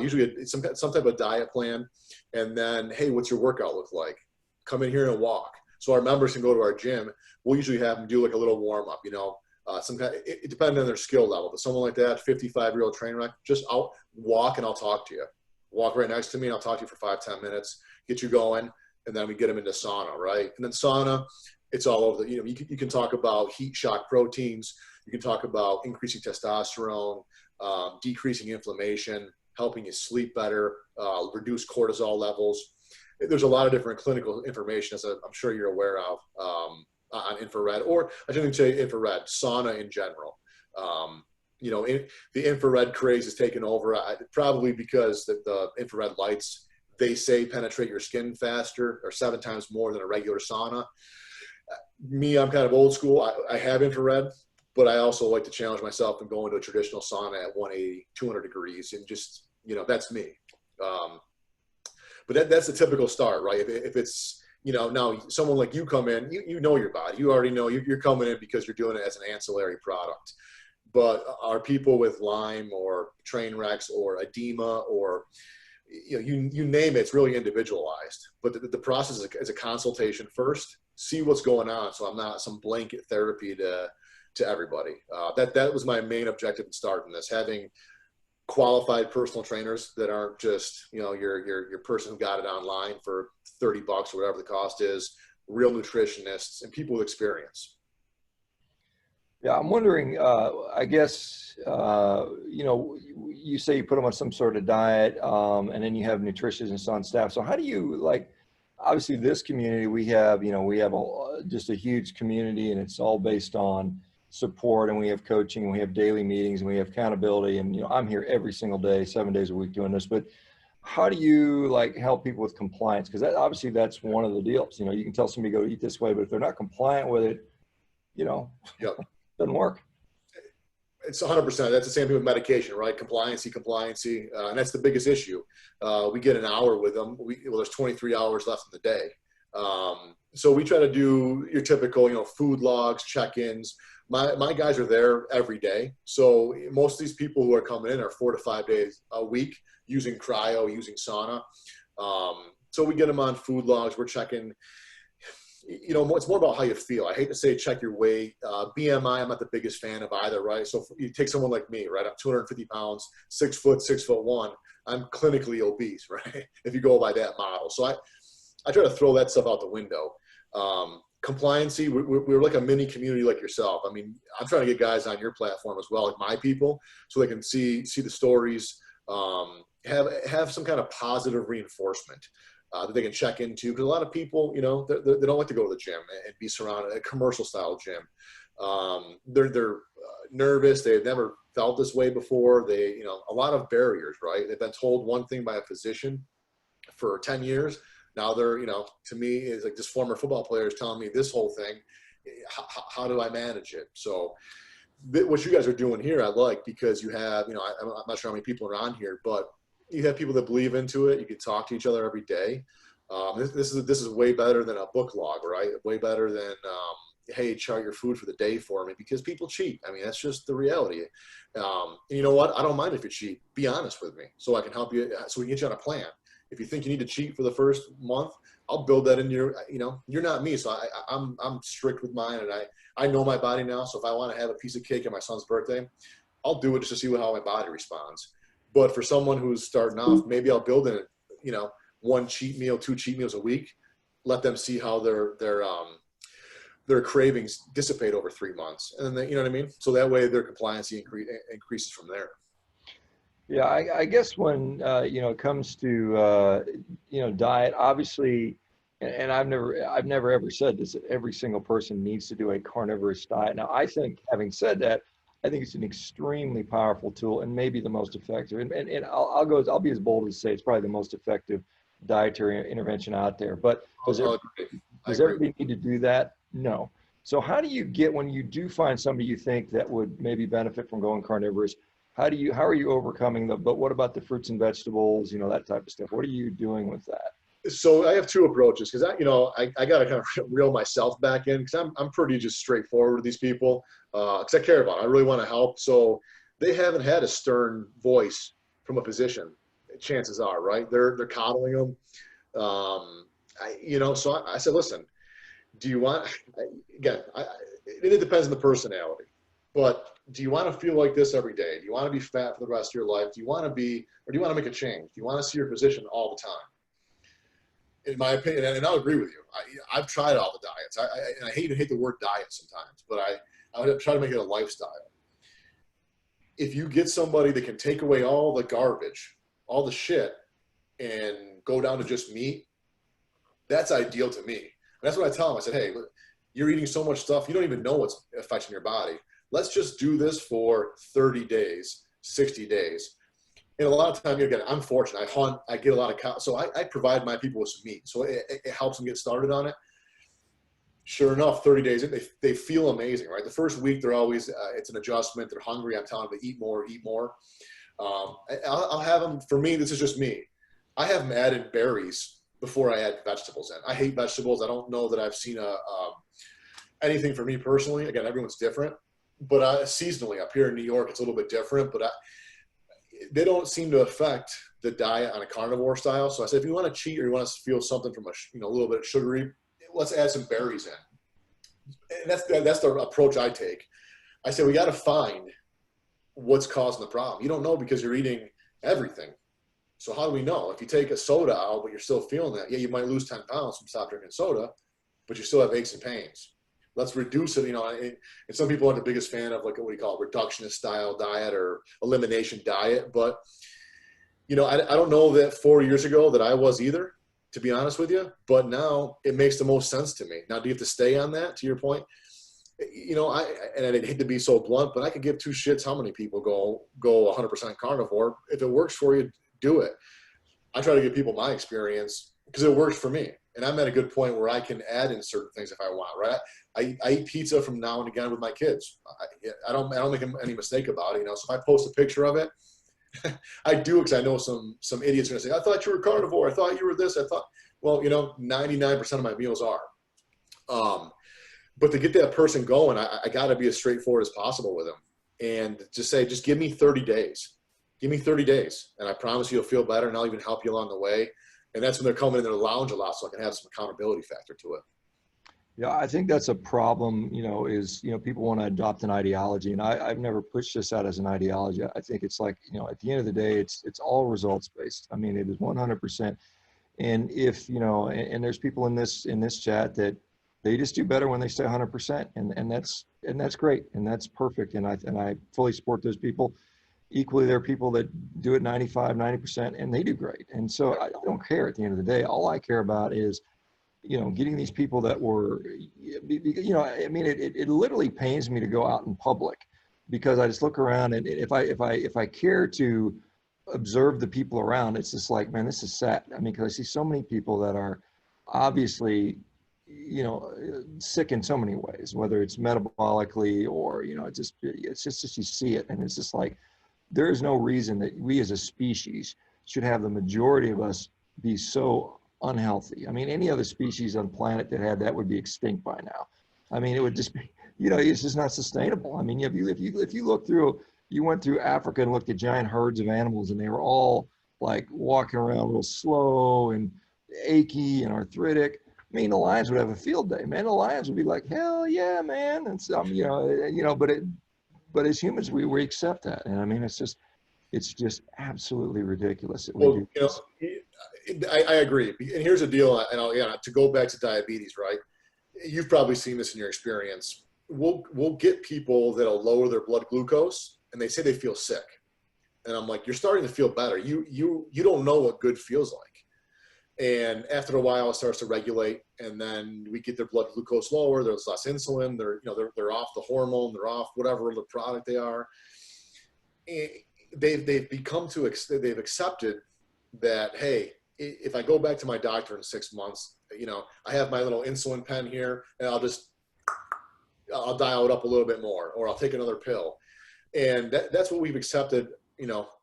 Usually it's some type of diet plan. And then, hey, what's your workout look like? Come in here and walk. So our members can go to our gym. We'll usually have them do like a little warm up, you know, some kind. It depends on their skill level. But someone like that, 55-year-old train wreck, just out walk and I'll talk to you. Walk right next to me and I'll talk to you for 5-10 minutes, get you going, and then we get them into sauna, right? And then sauna, it's all over the, you know, you can talk about heat shock proteins. You can talk about increasing testosterone, decreasing inflammation, helping you sleep better, reduce cortisol levels. There's a lot of different clinical information, as I'm sure you're aware of, on infrared, or I shouldn't say infrared, sauna in general. You know, the infrared craze is taken over, probably because the infrared lights, they say penetrate your skin faster or 7 times more than a regular sauna. Me, I'm kind of old school. I have infrared, but I also like to challenge myself and go into a traditional sauna at 180, 200 degrees, and just, you know, that's me. But that's the typical start, right? If it's, you know, now someone like you come in, you know your body. You already know you're coming in because you're doing it as an ancillary product. But are people with Lyme or train wrecks or edema or, you know, you name it, it's really individualized. But the process is a consultation first, see what's going on. So I'm not some blanket therapy to everybody. That was my main objective in starting this, having qualified personal trainers that aren't just, you know, your person who got it online for $30 or whatever the cost is, real nutritionists and people with experience. Yeah, I'm wondering, I guess, you know, you say you put them on some sort of diet, and then you have nutritionists on staff. So how do you, like, obviously this community, we have, you know, we have just a huge community, and it's all based on support, and we have coaching, and we have daily meetings, and we have accountability. And, you know, I'm here every single day, 7 days a week doing this. But how do you, like, help people with compliance? Because obviously that's one of the deals. You know, you can tell somebody go eat this way, but if they're not compliant with it, you know, Yep. Doesn't work. It's 100%. That's the same thing with medication, right? Compliancy, and that's the biggest issue. We get an hour with them. Well, there's 23 hours left in the day. So we try to do your typical, you know, food logs, check-ins. My guys are there every day. So most of these people who are coming in are 4 to 5 days a week using cryo, using sauna. So we get them on food logs. We're checking. You know, it's more about how you feel. I hate to say check your weight. BMI, I'm not the biggest fan of either, right? So you take someone like me, right? I'm 250 pounds, 6 foot, 6'1". I'm clinically obese, right? If you go by that model. So I try to throw that stuff out the window. Compliancy, we're like a mini community like yourself. I mean, I'm trying to get guys on your platform as well, like my people, so they can see the stories, have some kind of positive reinforcement. That they can check into, because a lot of people, you know, they don't like to go to the gym and be surrounded a commercial style gym. They're nervous. They've never felt this way before. They, you know, a lot of barriers, right? They've been told one thing by a physician for 10 years. Now they're, you know, to me, it's like this former football player is telling me this whole thing. How do I manage it? So what you guys are doing here, I like, because you have, you know, I'm not sure how many people are on here, but you have people that believe into it. You can talk to each other every day. This is way better than a book log, right? Way better than, hey, chart your food for the day for me, because people cheat. I mean, that's just the reality. And you know what? I don't mind if you cheat. Be honest with me, so I can help you, so we can get you on a plan. If you think you need to cheat for the first month, I'll build that in your, you know, you're not me. So I'm strict with mine, and I know my body now. So if I want to have a piece of cake on my son's birthday, I'll do it just to see how my body responds. But for someone who's starting off, maybe I'll build in, you know, 1 cheat meal, 2 cheat meals a week. Let them see how their cravings dissipate over 3 months, and then you know what I mean. So that way their compliancy increases from there. Yeah, I guess when you know, it comes to you know, diet, obviously, and I've never ever said this, that every single person needs to do a carnivorous diet. Now, I think, having said that, I think it's an extremely powerful tool, and maybe the most effective. And I'll be as bold as to say it's probably the most effective dietary intervention out there. But does everybody need to do that? No. So how do you get, when you do find somebody you think that would maybe benefit from going carnivorous, how are you overcoming but what about the fruits and vegetables, that type of stuff? What are you doing with that? So I have two approaches because I got to kind of reel myself back in because I'm pretty just straightforward with these people because I care about it. I really want to help. So they haven't had a stern voice from a physician. Chances are, right? They're coddling them. So I said, listen, do you want, again, it depends on the personality, but do you want to feel like this every day? Do you want to be fat for the rest of your life? Do you want to be, or do you want to make a change? Do you want to see your physician all the time? In my opinion, and I'll agree with you. I've tried all the diets. And I hate the word diet sometimes, but I would try to make it a lifestyle. If you get somebody that can take away all the garbage, all the shit, and go down to just meat, that's ideal to me. And that's what I tell them. I said, hey, look, you're eating so much stuff, you don't even know what's affecting your body. Let's just do this for 30 days, 60 days. And a lot of time, again, I'm fortunate. I hunt, I get a lot of cows. So I provide my people with some meat. So it helps them get started on it. Sure enough, 30 days in, they feel amazing, right? The first week, they're always, it's an adjustment. They're hungry. I'm telling them to eat more, eat more. I'll have them, for me, this is just me. I have them added berries before I add vegetables in. I hate vegetables. I don't know that I've seen anything for me personally. Again, everyone's different. But seasonally up here in New York, it's a little bit different. But they don't seem to affect the diet on a carnivore style. So I said, if you want to cheat or you want to feel something from a little bit sugary, let's add some berries in. And that's the approach I take. I say we got to find what's causing the problem. You don't know because you're eating everything. So how do we know? If you take a soda out, but you're still feeling that, yeah, you might lose 10 pounds from stop drinking soda, but you still have aches and pains. Let's reduce it, and some people aren't the biggest fan of, like, what do you call it, reductionist style diet or elimination diet. But, I don't know that 4 years ago that I was either, to be honest with you, but now it makes the most sense to me. Now, do you have to stay on that, to your point? And I hate to be so blunt, but I could give two shits how many people go 100% carnivore. If it works for you, do it. I try to give people my experience because it works for me. And I'm at a good point where I can add in certain things if I want, right? I eat pizza from now and again with my kids. I don't make any mistake about it, So if I post a picture of it, I do, because I know some idiots are going to say, I thought you were carnivore. I thought you were this. Well, 99% of my meals are. But to get that person going, I got to be as straightforward as possible with them and just say, just give me 30 days. Give me 30 days, and I promise you'll feel better, and I'll even help you along the way. And that's when they're coming in their lounge a lot, so I can have some accountability factor to it. Yeah, I think that's a problem, is, people want to adopt an ideology, and I've never pushed this out as an ideology. I think it's like, at the end of the day, it's all results based. I mean, it is 100%. And if, and there's people in this chat that they just do better when they stay 100%, and that's great, and that's perfect. And I fully support those people. Equally, there are people that do it 95, 90%, and they do great. And so I don't care at the end of the day. All I care about is, getting these people that were, I mean, it literally pains me to go out in public because I just look around, and if I care to observe the people around, it's just like, man, this is sad. I mean, because I see so many people that are obviously, sick in so many ways, whether it's metabolically or, it's just you see it, and it's just like, there is no reason that we as a species should have the majority of us be so unhealthy. I mean, any other species on the planet that had that would be extinct by now. I mean, it would just be, it's just not sustainable. I mean, if you look through, you went through Africa and looked at giant herds of animals, and they were all like walking around real slow and achy and arthritic. I mean, the lions would have a field day, man. The lions would be like, hell yeah, man. And so, but as humans, we accept that. And I mean, it's just absolutely ridiculous that we do this. I agree. And here's the deal. And to go back to diabetes, right? You've probably seen this in your experience. We'll get people that'll lower their blood glucose, and they say they feel sick. And I'm like, you're starting to feel better. You don't know what good feels like. And after a while, it starts to regulate, and then we get their blood glucose lower. There's less insulin. They're off the hormone. They're off whatever the product they are. And they've accepted that, hey, if I go back to my doctor in 6 months, I have my little insulin pen here, and I'll just I'll dial it up a little bit more, or I'll take another pill. And that's what we've accepted,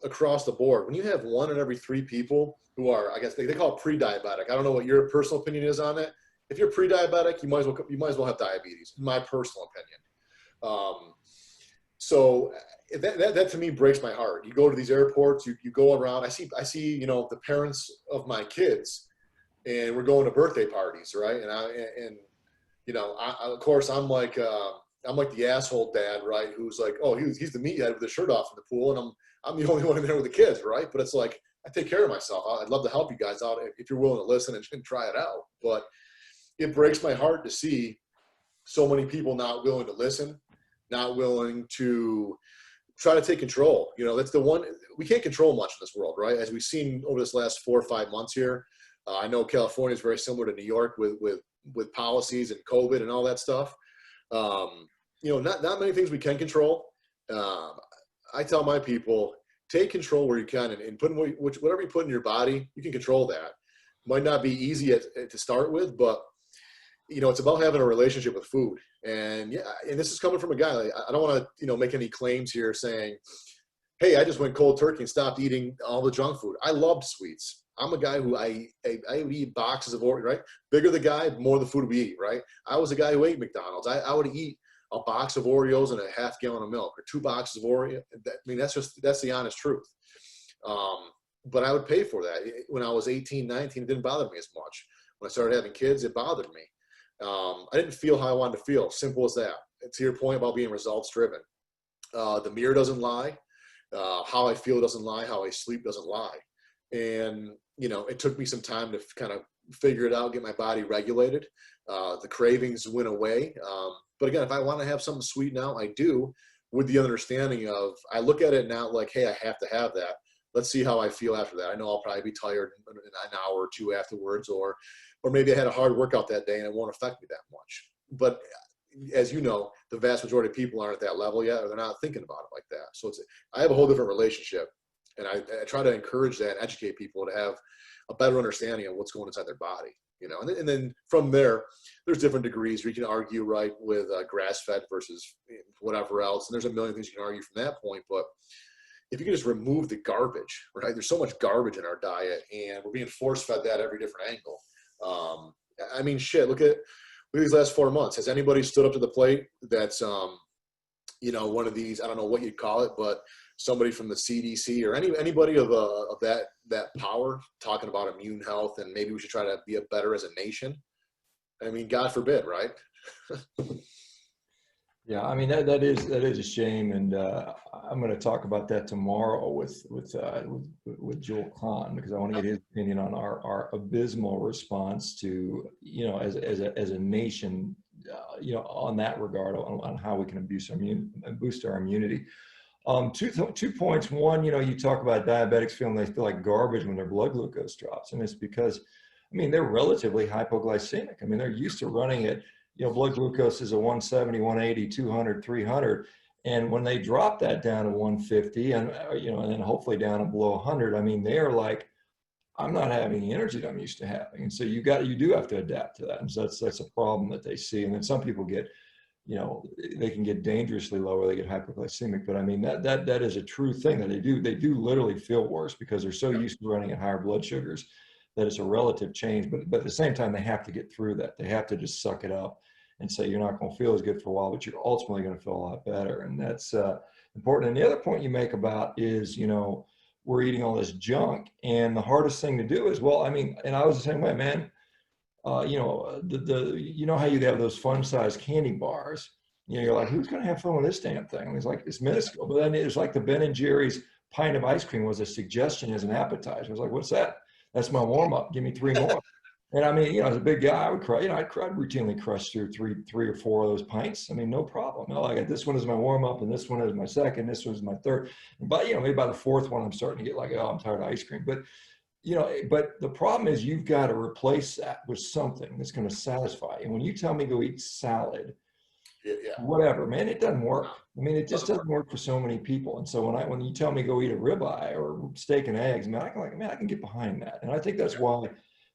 across the board. When you have 1 in every 3 people who are, I guess they call it pre-diabetic. I don't know what your personal opinion is on it. If you're pre-diabetic, you might as well have diabetes, in my personal opinion. So that to me breaks my heart. You go to these airports, you go around. I see, the parents of my kids, and we're going to birthday parties, right? Of course, I'm like the asshole dad, right? Who's like, oh, he's the meathead with the shirt off in the pool, and I'm the only one in there with the kids, right? But it's like, I take care of myself. I'd love to help you guys out if you're willing to listen and try it out. But it breaks my heart to see so many people not willing to listen, not willing to try to take control. That's the one, we can't control much in this world, right? As we've seen over this last 4 or 5 months here. I know California is very similar to New York with policies and COVID and all that stuff. Not many things we can control. I tell my people, take control where you can, and put in whatever you put in your body, you can control that. Might not be easy to start with, but it's about having a relationship with food. And this is coming from a guy. Like, I don't want to, make any claims here saying, hey, I just went cold turkey and stopped eating all the junk food. I loved sweets. I'm a guy who I would eat boxes of Oreos, right? Bigger the guy, more the food we eat, right? I was a guy who ate McDonald's. I would eat a box of Oreos and a half gallon of milk, or 2 boxes of Oreo. That's the honest truth. But I would pay for that. When I was 18, 19, it didn't bother me as much. When I started having kids, it bothered me. I didn't feel how I wanted to feel. Simple as that. To your point about being results driven. The mirror doesn't lie. How I feel doesn't lie. How I sleep doesn't lie. And, it took me some time to kind of figure it out, get my body regulated. The cravings went away. But again, if I want to have something sweet now, I do, with the understanding of, I look at it now like, hey, I have to have that. Let's see how I feel after that. I know I'll probably be tired in an hour or 2 afterwards, or maybe I had a hard workout that day and it won't affect me that much. But as you know, the vast majority of people aren't at that level yet, or they're not thinking about it like that. So I have a whole different relationship, and I try to encourage that and educate people to have a better understanding of what's going inside their body. And then from there, there's different degrees where you can argue, right, with grass-fed versus whatever else. And there's a million things you can argue from that point. But if you can just remove the garbage, right? There's so much garbage in our diet, and we're being force-fed that every different angle. Shit, look at these last 4 months. Has anybody stood up to the plate that's, one of these, I don't know what you'd call it, but somebody from the CDC or anybody of that power talking about immune health, and maybe we should try to be better as a nation? God forbid, right? Yeah, that is a shame, and I'm going to talk about that tomorrow with Joel Kahn, because I want to get his opinion on our abysmal response to, as a nation, on that regard, on how we can boost our immunity. 2 points. One, you talk about diabetics feeling they feel like garbage when their blood glucose drops, and it's because, they're relatively hypoglycemic. They're used to running at, blood glucose is a 170, 180, 200, 300. And when they drop that down to 150 and then hopefully down and below 100, they're like, I'm not having the energy that I'm used to having. And so you do have to adapt to that. And so that's a problem that they see. And then some people get, they can get dangerously lower, they get hypoglycemic. But that is a true thing that they do literally feel worse because they're so used to running at higher blood sugars that it's a relative change. But at the same time, they have to get through that. They have to just suck it up and say, you're not going to feel as good for a while, but you're ultimately going to feel a lot better. And that's important. And the other point you make about is, we're eating all this junk, and the hardest thing to do is, and I was the same way, man. How you have those fun-sized candy bars. You're like, who's going to have fun with this damn thing? It's like, it's minuscule. But then it's like the Ben and Jerry's pint of ice cream was a suggestion as an appetizer. I was like, what's that? That's my warm-up. Give me 3 more. And as a big guy, I would cry. I'd routinely crush through three or 4 of those pints. No problem. Like, this one is my warm-up, and this one is my second. This one's my third. But maybe by the 4th one, I'm starting to get like, oh, I'm tired of ice cream. But but the problem is you've got to replace that with something that's going to satisfy you. And when you tell me go eat salad, whatever, man, it doesn't work. It just doesn't work for so many people. And so when you tell me go eat a ribeye or steak and eggs, I can get behind that. And I think that's why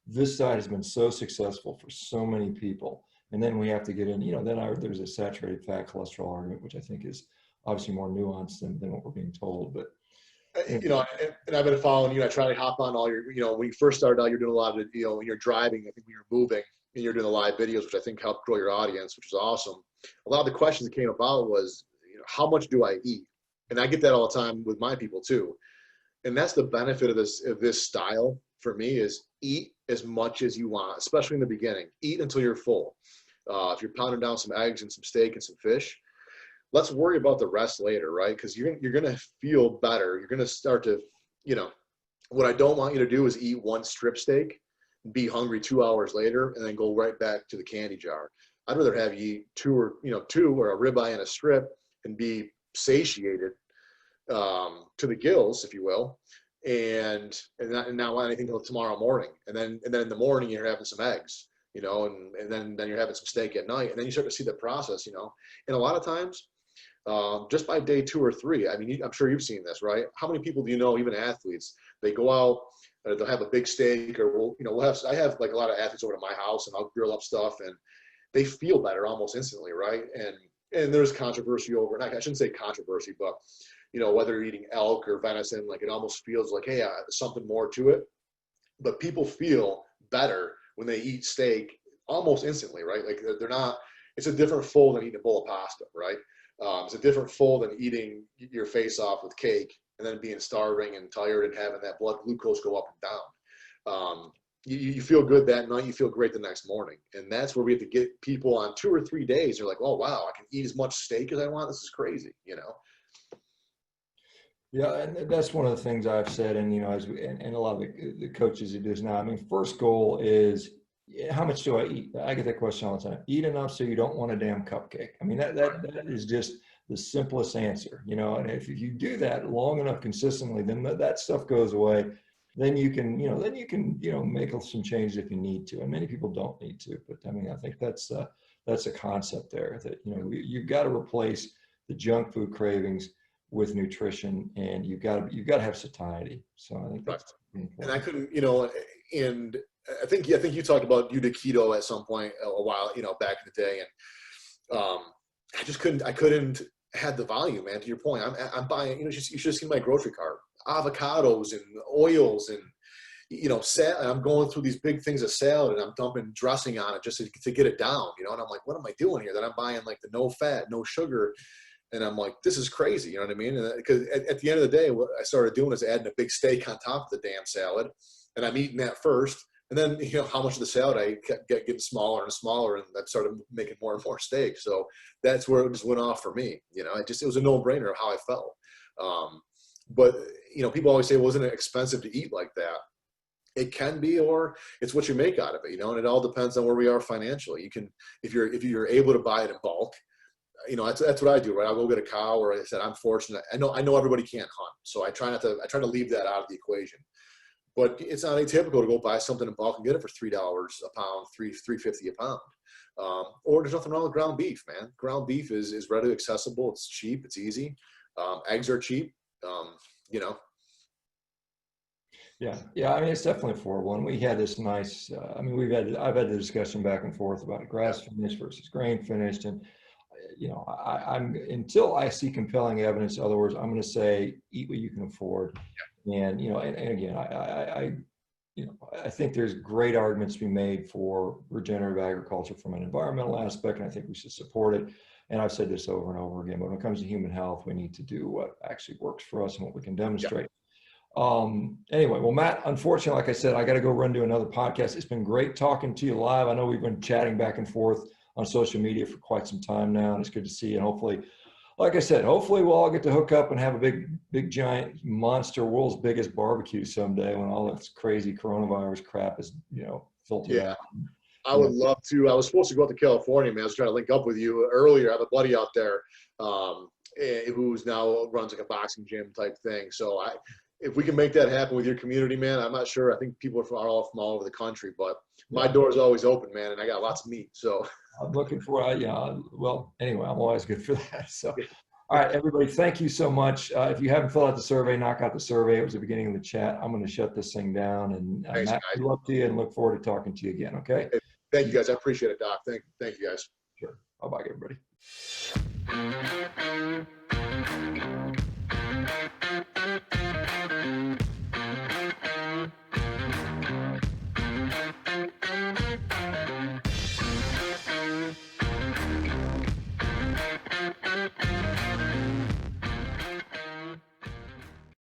this side has been so successful for so many people, And then we have to get in, you know, there's a saturated fat cholesterol argument, which I think is obviously more nuanced than what we're being told. But You know, and I've been following you. I try to hop on all your, you know, when you first started out, you're doing a lot of, you know, when you're driving, I think when you're moving and you're doing the live videos, which I think helped grow your audience, which is awesome. A lot of the questions that came about was, you know, how much do I eat? And I get that all the time with my people too. And that's the benefit of this style for me is eat as much as you want, especially in the beginning. Eat until you're full. If you're pounding down some eggs and some steak and some fish, let's worry about the rest later, right? Because you're gonna feel better. You're gonna start to, you know, what I don't want you to do is eat one strip steak, be hungry 2 hours later, and then go right back to the candy jar. I'd rather have you eat two or a ribeye and a strip and be satiated to the gills, if you will, and not want anything until tomorrow morning. And then in the morning you're having some eggs, you know, and then you're having some steak at night, and then you start to see the process, you know. And a lot of times, just by day 2 or 3, I mean, I'm sure you've seen this, right? How many people do you know, even athletes, they go out, they'll have a big steak, or I have like a lot of athletes over to my house, and I'll grill up stuff, and they feel better almost instantly, right? And there's controversy over, and I shouldn't say controversy, but you know, whether you're eating elk or venison, like it almost feels like, hey, there's something more to it. But people feel better when they eat steak almost instantly, right? Like they're not, it's a different full than eating a bowl of pasta, right? It's a different full than eating your face off with cake and then being starving and tired and having that blood glucose go up and down. You feel good that night, you feel great the next morning. And that's where we have to get people on 2 or 3 days. They're like, oh, wow, I can eat as much steak as I want. This is crazy, you know? yeah, and that's one of the things I've said, and you know, and a lot of the coaches who do this now. I mean, first goal is how much do I eat? I get that question all the time. Eat enough so you don't want a damn cupcake. I mean, that is just the simplest answer, you know. And if you do that long enough consistently, then that stuff goes away. Then you can, you know, make some changes if you need to. And many people don't need to, but I mean, I think that's a concept there that, you know, you've got to replace the junk food cravings with nutrition, and you've got to have satiety. So I think that's important. And I couldn't, you know, and I think you talked about you did keto at some point a while, you know, back in the day, and I couldn't had the volume, man. To your point, I'm buying, you know, you should have seen my grocery cart, avocados and oils, and you know, I'm going through these big things of salad, and I'm dumping dressing on it just to get it down, you know. And I'm like, what am I doing here? Then I'm buying like the no fat, no sugar. And I'm like, this is crazy. You know what I mean? Because at the end of the day, what I started doing is adding a big steak on top of the damn salad. And I'm eating that first. And then, you know, how much of the salad I kept getting smaller and smaller. And I started making more and more steak. So that's where it just went off for me. You know, it was a no-brainer of how I felt. But, you know, people always say, wasn't it expensive to eat like that? It can be, or it's what you make out of it, you know, and it all depends on where we are financially. You can, if you're able to buy it in bulk, you know, that's what I do, right? I'll go get a cow, or like I said, I'm fortunate. I know everybody can't hunt, so I try to leave that out of the equation. But it's not atypical to go buy something in bulk and get it for $3 a pound, $3.50 a pound. Or there's nothing wrong with ground beef, man. Ground beef is readily accessible. It's cheap. It's easy. Eggs are cheap. You know. Yeah. I mean, it's definitely affordable. And we had this nice. I mean, I've had the discussion back and forth about grass finished versus grain finished, and you know, I'm until I see compelling evidence. In other words, I'm going to say eat what you can afford, and you know, and again, I think there's great arguments to be made for regenerative agriculture from an environmental aspect, and I think we should support it. And I've said this over and over again, but when it comes to human health, we need to do what actually works for us and what we can demonstrate. Anyway, well, Matt, unfortunately, like I said, I got to go run to another podcast. It's been great talking to you live. I know we've been chatting back and forth on social media for quite some time now, and it's good to see you. And hopefully, like I said, hopefully we'll all get to hook up and have a big giant monster, world's biggest barbecue someday when all this crazy coronavirus crap is, you know, filtered out. I would love to. I was supposed to go out to California, man. I was trying to link up with you earlier. I have a buddy out there who's now runs like a boxing gym type thing. So if we can make that happen with your community, man, I'm not sure. I think people are all from all over the country, but my door is always open, man, and I got lots of meat. So I'm looking for, well, anyway, I'm always good for that. So, all right, everybody, thank you so much. If you haven't filled out the survey, knock out the survey. It was the beginning of the chat. I'm going to shut this thing down, and thanks, Matt, good luck to you, and look forward to talking to you again. Okay. Thank you guys. I appreciate it, Doc. Thank you guys. Sure. Bye-bye, everybody.